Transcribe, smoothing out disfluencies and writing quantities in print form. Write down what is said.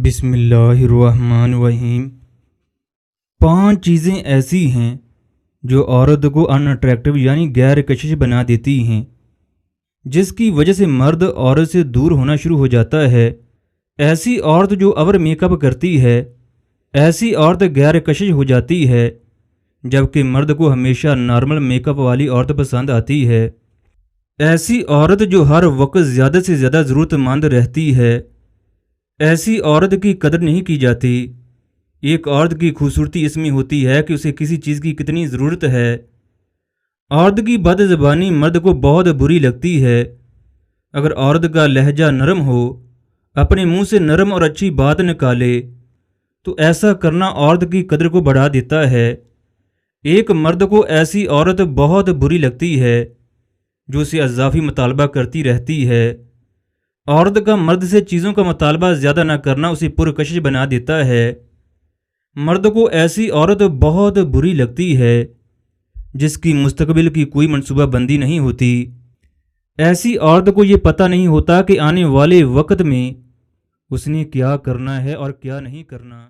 بسم اللہ الرحمن الرحیم۔ 5 چیزیں ایسی ہیں جو عورت کو ان اٹریکٹیو یعنی غیر کشش بنا دیتی ہیں، جس کی وجہ سے مرد عورت سے دور ہونا شروع ہو جاتا ہے۔ ایسی عورت جو اوور میک اپ کرتی ہے، ایسی عورت غیر کشش ہو جاتی ہے، جبکہ مرد کو ہمیشہ نارمل میک اپ والی عورت پسند آتی ہے۔ ایسی عورت جو ہر وقت زیادہ سے زیادہ ضرورت مند رہتی ہے، ایسی عورت کی قدر نہیں کی جاتی۔ ایک عورت کی خوبصورتی اس میں ہوتی ہے کہ اسے کسی چیز کی کتنی ضرورت ہے۔ عورت کی بد زبانی مرد کو بہت بری لگتی ہے۔ اگر عورت کا لہجہ نرم ہو، اپنے منہ سے نرم اور اچھی بات نکالے، تو ایسا کرنا عورت کی قدر کو بڑھا دیتا ہے۔ ایک مرد کو ایسی عورت بہت بری لگتی ہے جو اسے اضافی مطالبہ کرتی رہتی ہے۔ عورت کا مرد سے چیزوں کا مطالبہ زیادہ نہ کرنا اسے پرکشش بنا دیتا ہے۔ مرد کو ایسی عورت بہت بری لگتی ہے جس کی مستقبل کی کوئی منصوبہ بندی نہیں ہوتی۔ ایسی عورت کو یہ پتہ نہیں ہوتا کہ آنے والے وقت میں اس نے کیا کرنا ہے اور کیا نہیں کرنا۔